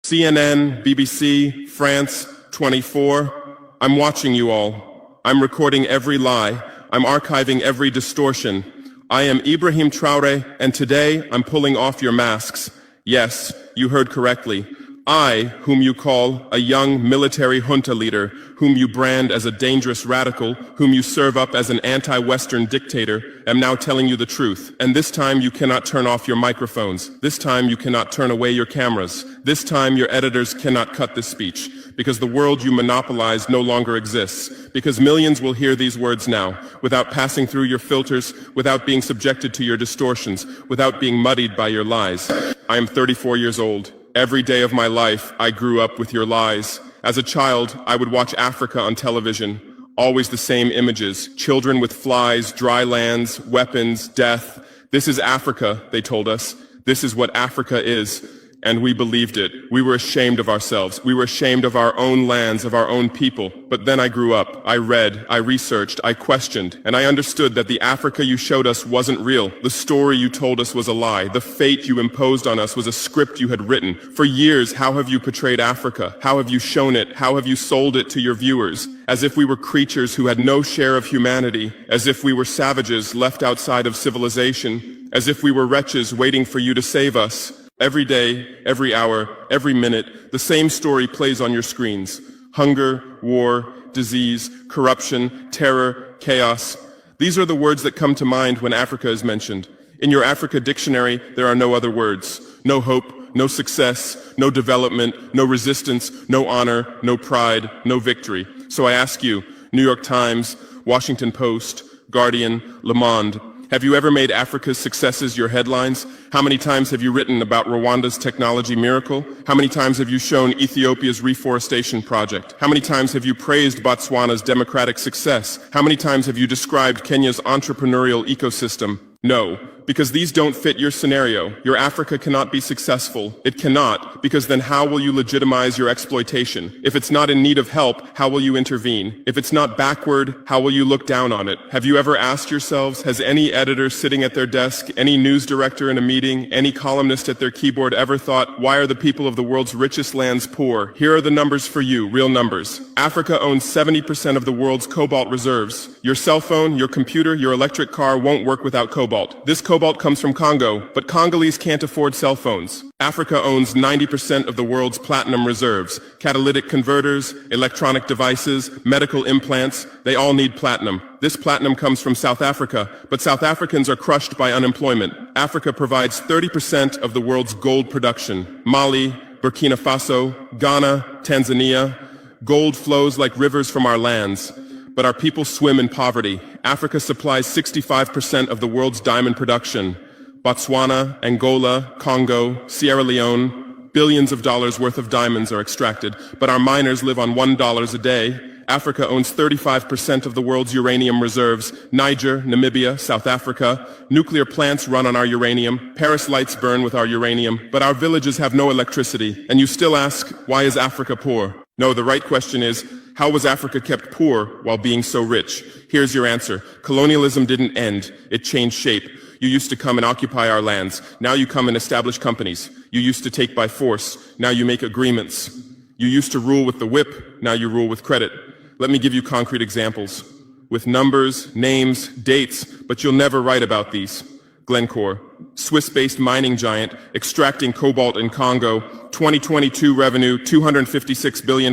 CNN, BBC, France, 24. I'm watching you all. I'm recording every lie. I'm archiving every distortion. I am Ibrahim Traore, and today I'm pulling off your masks. Yes, you heard correctly. I, whom you call a young military junta leader, whom you brand as a dangerous radical, whom you serve up as an anti-Western dictator, am now telling you the truth. And this time you cannot turn off your microphones. This time you cannot turn away your cameras. This time your editors cannot cut this speech. Because the world you monopolize no longer exists. Because millions will hear these words now, without passing through your filters, without being subjected to your distortions, without being muddied by your lies. I am 34 years old. Every day of my life, I grew up with your lies. As a child, I would watch Africa on television. Always the same images. Children with flies, dry lands, weapons, death. This is Africa, they told us. This is what Africa is. And we believed it. We were ashamed of ourselves. We were ashamed of our own lands, of our own people. But then I grew up. I read, I researched, I questioned, and I understood that the Africa you showed us wasn't real. The story you told us was a lie. The fate you imposed on us was a script you had written. For years, how have you portrayed Africa? How have you shown it? How have you sold it to your viewers? As if we were creatures who had no share of humanity. As if we were savages left outside of civilization. As if we were wretches waiting for you to save us. Every day, every hour, every minute, the same story plays on your screens. Hunger, war, disease, corruption, terror, chaos. These are the words that come to mind when Africa is mentioned. In your Africa dictionary, there are no other words. No hope, no success, no development, no resistance, no honor, no pride, no victory. So I ask you, New York Times, Washington Post, Guardian, Le Monde, have you ever made Africa's successes your headlines? How many times have you written about Rwanda's technology miracle? How many times have you shown Ethiopia's reforestation project? How many times have you praised Botswana's democratic success? How many times have you described Kenya's entrepreneurial ecosystem? No, because these don't fit your scenario. Your Africa cannot be successful. It cannot, because then how will you legitimize your exploitation? If it's not in need of help, how will you intervene? If it's not backward, how will you look down on it? Have you ever asked yourselves, has any editor sitting at their desk, any news director in a meeting, any columnist at their keyboard ever thought, why are the people of the world's richest lands poor? Here are the numbers for you, real numbers. Africa owns 70% of the world's cobalt reserves. Your cell phone, your computer, your electric car won't work without cobalt. This cobalt comes from Congo, but Congolese can't afford cell phones. Africa owns 90% of the world's platinum reserves. Catalytic converters, electronic devices, medical implants, they all need platinum. This platinum comes from South Africa, but South Africans are crushed by unemployment. Africa provides 30% of the world's gold production. Mali, Burkina Faso, Ghana, Tanzania. Gold flows like rivers from our lands. But our people swim in poverty. Africa supplies 65% of the world's diamond production. Botswana, Angola, Congo, Sierra Leone, billions of dollars worth of diamonds are extracted, but our miners live on $1 a day. Africa owns 35% of the world's uranium reserves. Niger, Namibia, South Africa. Nuclear plants run on our uranium. Paris lights burn with our uranium, but our villages have no electricity. And you still ask, why is Africa poor? No, the right question is, how was Africa kept poor while being so rich? Here's your answer. Colonialism didn't end. It changed shape. You used to come and occupy our lands. Now you come and establish companies. You used to take by force. Now you make agreements. You used to rule with the whip. Now you rule with credit. Let me give you concrete examples. With numbers, names, dates, but you'll never write about these. Glencore, Swiss-based mining giant, extracting cobalt in Congo. 2022 revenue, $256 billion.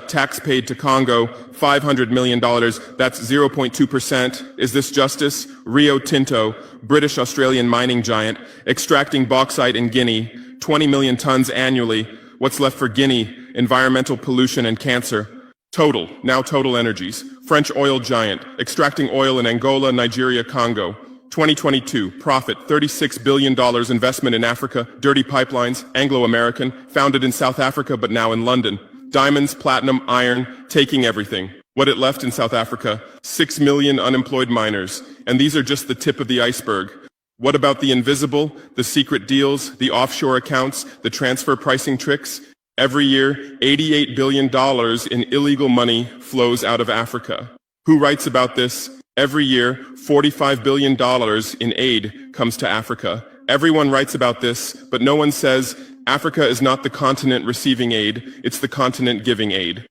Tax paid to Congo, $500 million. That's 0.2%. Is this justice? Rio Tinto, British-Australian mining giant, extracting bauxite in Guinea, 20 million tons annually. What's left for Guinea? Environmental pollution and cancer. Total, now Total Energies, French oil giant, extracting oil in Angola, Nigeria, Congo. 2022, profit, $36 billion investment in Africa, dirty pipelines, Anglo-American, founded in South Africa but now in London. Diamonds, platinum, iron, taking everything. What it left in South Africa, 6 million unemployed miners. And these are just the tip of the iceberg. What about the invisible, the secret deals, the offshore accounts, the transfer pricing tricks? Every year, $88 billion in illegal money flows out of Africa. Who writes about this? Every year, $45 billion in aid comes to Africa. Everyone writes about this, but no one says Africa is not the continent receiving aid, it's the continent giving aid.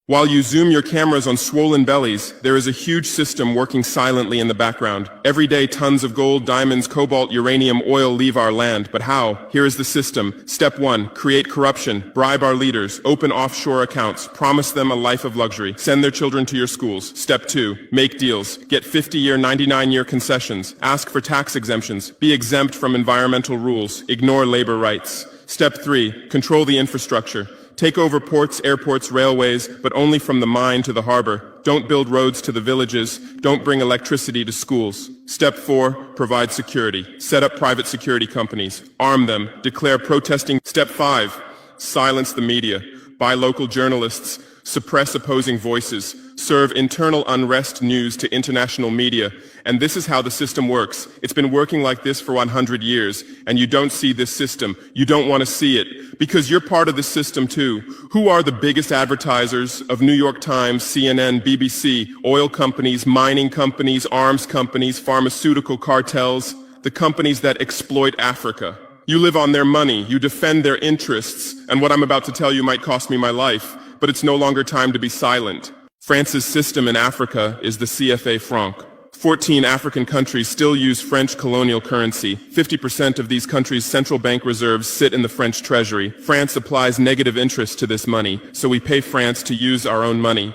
While you zoom your cameras on swollen bellies, there is a huge system working silently in the background. Every day, tons of gold, diamonds, cobalt, uranium, oil leave our land. But how? Here is the system. Step 1, create corruption, bribe our leaders, open offshore accounts, promise them a life of luxury, send their children to your schools. Step 2, make deals, get 50-year, 99-year concessions, ask for tax exemptions, be exempt from environmental rules, ignore labor rights. Step 3, control the infrastructure. Take over ports, airports, railways, but only from the mine to the harbor. Don't build roads to the villages. Don't bring electricity to schools. Step 4, provide security. Set up private security companies. Arm them. Declare protesting. Step 5, silence the media. Buy local journalists. Suppress opposing voices. Serve internal unrest news to international media. And this is how the system works. It's been working like this for 100 years, and you don't see this system. You don't want to see it, because you're part of the system too. Who are the biggest advertisers of New York Times, CNN, BBC, oil companies, mining companies, arms companies, pharmaceutical cartels, the companies that exploit Africa? You live on their money, you defend their interests, and what I'm about to tell you might cost me my life, but it's no longer time to be silent. France's system in Africa is the CFA franc. 14 African countries still use French colonial currency. 50% of these countries' central bank reserves sit in the French treasury. France applies negative interest to this money, so we pay France to use our own money.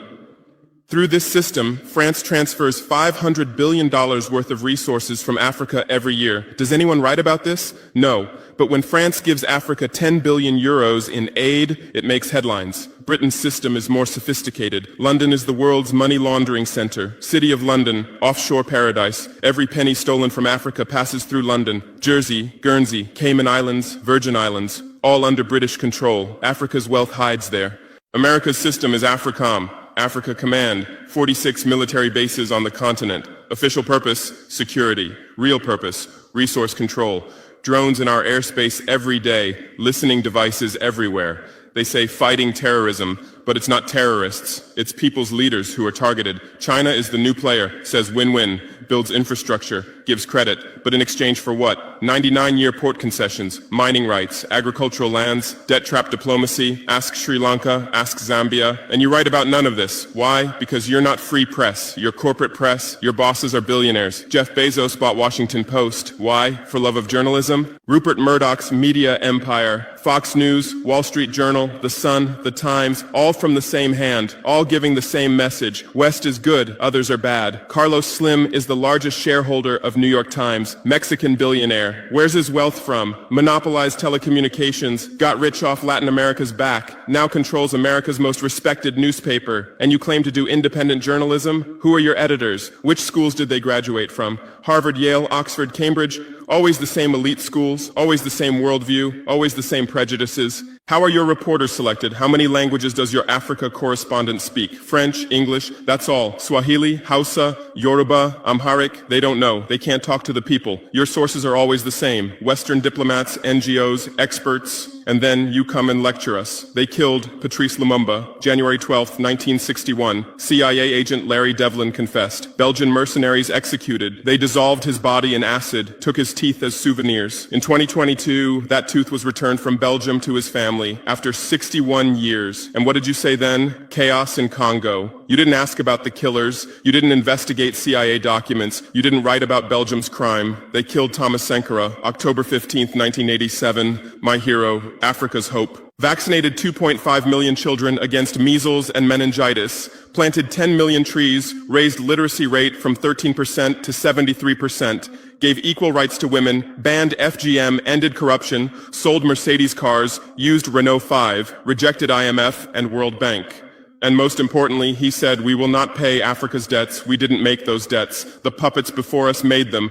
Through this system, France transfers $500 billion worth of resources from Africa every year. Does anyone write about this? No. But when France gives Africa 10 billion euros in aid, it makes headlines. Britain's system is more sophisticated. London is the world's money laundering center. City of London, offshore paradise. Every penny stolen from Africa passes through London. Jersey, Guernsey, Cayman Islands, Virgin Islands, all under British control. Africa's wealth hides there. America's system is AFRICOM, Africa Command, 46 military bases on the continent. Official purpose, security. Real purpose, resource control. Drones in our airspace every day, listening devices everywhere. They say fighting terrorism, but it's not terrorists, it's people's leaders who are targeted. China is the new player, says win-win, builds infrastructure, gives credit, but in exchange for what? 99-year port concessions, mining rights, agricultural lands, debt-trap diplomacy, ask Sri Lanka, ask Zambia, and you write about none of this. Why? Because you're not free press, you're corporate press, your bosses are billionaires. Jeff Bezos bought Washington Post. Why? For love of journalism? Rupert Murdoch's media empire, Fox News, Wall Street Journal, The Sun, The Times, all from the same hand, all giving the same message. West is good, others are bad. Carlos Slim is the largest shareholder of New York Times, Mexican billionaire. Where's his wealth from? Monopolized telecommunications, got rich off Latin America's back, now controls America's most respected newspaper. And you claim to do independent journalism? Who are your editors? Which schools did they graduate from? Harvard, Yale, Oxford, Cambridge? Always the same elite schools, always the same worldview, always the same prejudices. How are your reporters selected? How many languages does your Africa correspondent speak? French, English, that's all. Swahili, Hausa, Yoruba, Amharic, they don't know. They can't talk to the people. Your sources are always the same. Western diplomats, NGOs, experts, and then you come and lecture us. They killed Patrice Lumumba, January 12, 1961. CIA agent Larry Devlin confessed. Belgian mercenaries executed. They dissolved his body in acid, took his teeth as souvenirs. In 2022, that tooth was returned from Belgium to his family after 61 years. And what did you say then? Chaos in Congo. You didn't ask about the killers. You didn't investigate CIA documents. You didn't write about Belgium's crime. They killed Thomas Sankara, October 15, 1987. My hero, Africa's hope. Vaccinated 2.5 million children against measles and meningitis, planted 10 million trees, raised literacy rate from 13% to 73%, gave equal rights to women, banned FGM, ended corruption, sold Mercedes cars, used Renault 5, rejected IMF and World Bank. And most importantly, he said, we will not pay Africa's debts. We didn't make those debts. The puppets before us made them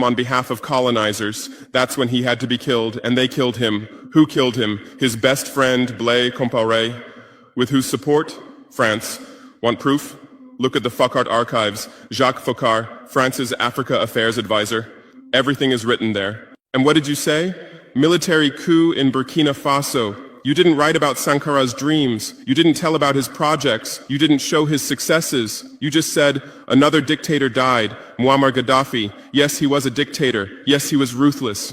on behalf of colonizers. That's when he had to be killed, and they killed him. Who killed him? His best friend, Blaise Compaoré. With whose support? France. Want proof? Look at the Foucault archives. Jacques Faucard, France's Africa Affairs advisor. Everything is written there. And what did you say? Military coup in Burkina Faso. You didn't write about Sankara's dreams. You didn't tell about his projects. You didn't show his successes. You just said, another dictator died, Muammar Gaddafi. Yes, he was a dictator. Yes, he was ruthless.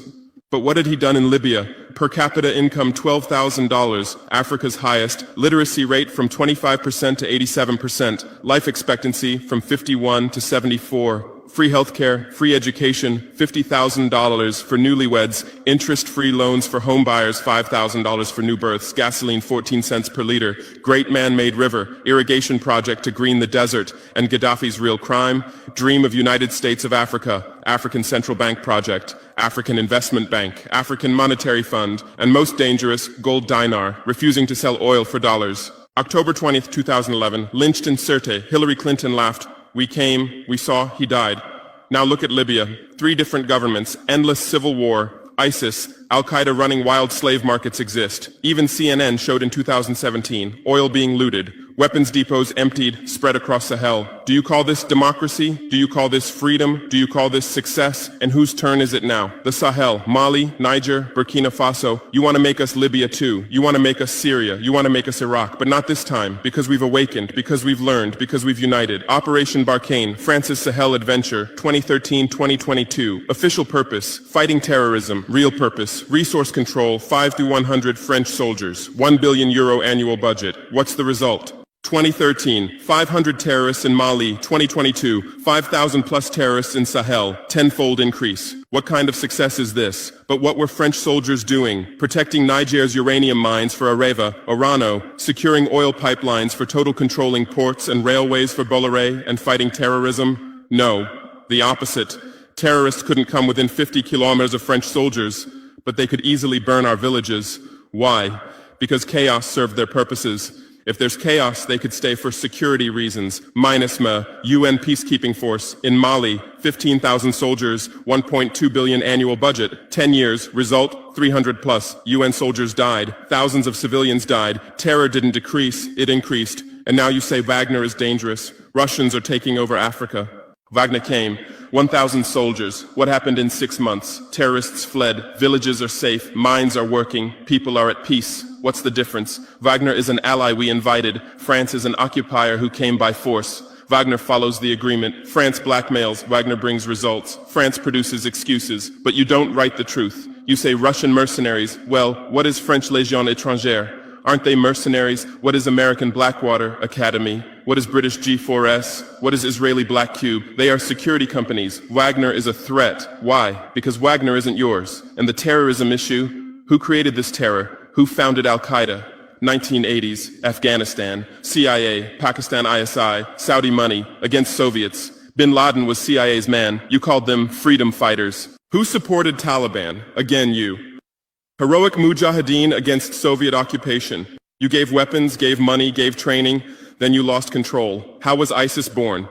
But what had he done in Libya? Per capita income $12,000, Africa's highest. Literacy rate from 25% to 87%. Life expectancy from 51 to 74. Free healthcare, free education, $50,000 for newlyweds, interest-free loans for home buyers, $5,000 for new births, gasoline 14 cents per liter, great man-made river, irrigation project to green the desert, and Gaddafi's real crime, dream of United States of Africa, African Central Bank project, African Investment Bank, African Monetary Fund, and most dangerous, gold dinar, refusing to sell oil for dollars. October 20th, 2011, lynched in Sirte, Hillary Clinton laughed. We came, we saw, he died. Now look at Libya. 3 different governments, endless civil war, ISIS, Al-Qaeda running wild slave markets exist. Even CNN showed in 2017, oil being looted, weapons depots emptied, spread across Sahel. Do you call this democracy? Do you call this freedom? Do you call this success? And whose turn is it now? The Sahel, Mali, Niger, Burkina Faso. You want to make us Libya too. You want to make us Syria. You want to make us Iraq. But not this time, because we've awakened, because we've learned, because we've united. Operation Barkhane, France's Sahel Adventure, 2013-2022. Official purpose, fighting terrorism. Real purpose, resource control, 5 through 100 French soldiers. €1 billion annual budget. What's the result? 2013, 500 terrorists in Mali. 2022, 5,000 plus terrorists in Sahel, 10-fold increase. What kind of success is this? But what were French soldiers doing? Protecting Niger's uranium mines for Areva, Orano, securing oil pipelines for total controlling ports and railways for Bolloré, and fighting terrorism? No, the opposite. Terrorists couldn't come within 50 kilometers of French soldiers, but they could easily burn our villages. Why? Because chaos served their purposes. If there's chaos, they could stay for security reasons. MINUSMA, UN peacekeeping force. In Mali, 15,000 soldiers, 1.2 billion annual budget. 10 years, result, 300 plus. UN soldiers died. Thousands of civilians died. Terror didn't decrease, it increased. And now you say Wagner is dangerous. Russians are taking over Africa. Wagner came. 1,000 soldiers. What happened in 6 months? Terrorists fled. Villages are safe. Mines are working. People are at peace. What's the difference? Wagner is an ally we invited. France is an occupier who came by force. Wagner follows the agreement. France blackmails. Wagner brings results. France produces excuses. But you don't write the truth. You say Russian mercenaries. Well, what is French Légion étrangère? Aren't they mercenaries? What is American Blackwater Academy? What is British G4S? What is Israeli Black Cube? They are security companies. Wagner is a threat. Why? Because Wagner isn't yours. And the terrorism issue? Who created this terror? Who founded Al-Qaeda? 1980s, Afghanistan, CIA, Pakistan ISI, Saudi money, against Soviets. Bin Laden was CIA's man. You called them freedom fighters. Who supported Taliban? Again, you. Heroic mujahideen against Soviet occupation. You gave weapons, gave money, gave training, then you lost control. How was ISIS born?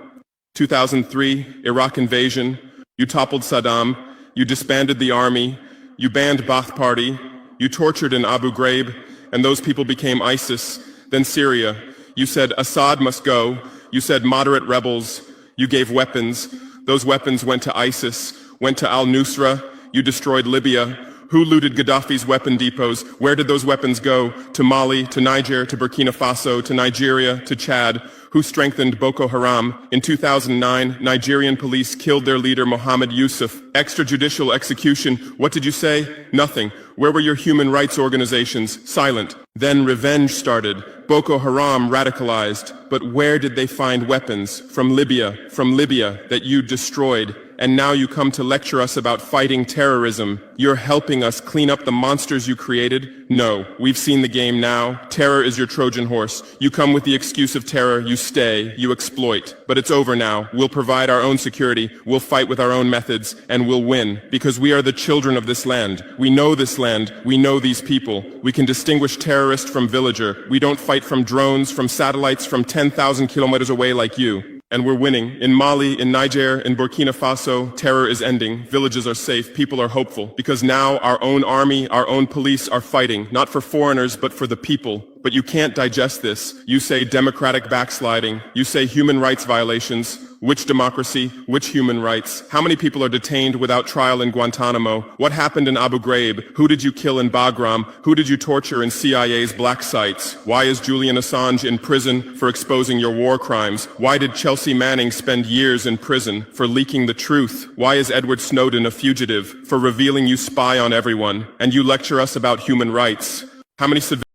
2003, Iraq invasion. You toppled Saddam. You disbanded the army. You banned Ba'ath Party. You tortured in Abu Ghraib, and those people became ISIS. Then Syria. You said Assad must go. You said moderate rebels. You gave weapons. Those weapons went to ISIS, went to al-Nusra. You destroyed Libya. Who looted Gaddafi's weapon depots? Where did those weapons go? To Mali, to Niger, to Burkina Faso, to Nigeria, to Chad? Who strengthened Boko Haram? In 2009, Nigerian police killed their leader Mohammed Yusuf. Extrajudicial execution. What did you say? Nothing. Where were your human rights organizations? Silent. Then revenge started. Boko Haram radicalized. But where did they find weapons? From Libya that you destroyed. And now you come to lecture us about fighting terrorism. You're helping us clean up the monsters you created? No, we've seen the game now. Terror is your Trojan horse. You come with the excuse of terror, you stay, you exploit. But it's over now. We'll provide our own security, we'll fight with our own methods, and we'll win. Because we are the children of this land. We know this land, we know these people. We can distinguish terrorist from villager. We don't fight from drones, from satellites, from 10,000 kilometers away like you. And we're winning. In Mali, in Niger, in Burkina Faso, terror is ending. Villages are safe. People are hopeful. Because now our own army, our own police are fighting, not for foreigners, but for the people. But But you can't digest this. You say democratic backsliding. You say human rights violations. Which democracy? Which human rights? How many people are detained without trial in Guantanamo? What happened in Abu Ghraib? Who did you kill in Bagram? Who did you torture in CIA's black sites? Why is Julian Assange in prison for exposing your war crimes? Why did Chelsea Manning spend years in prison for leaking the truth? Why is Edward Snowden a fugitive for revealing you spy on everyone? And you lecture us about human rights. How many civilians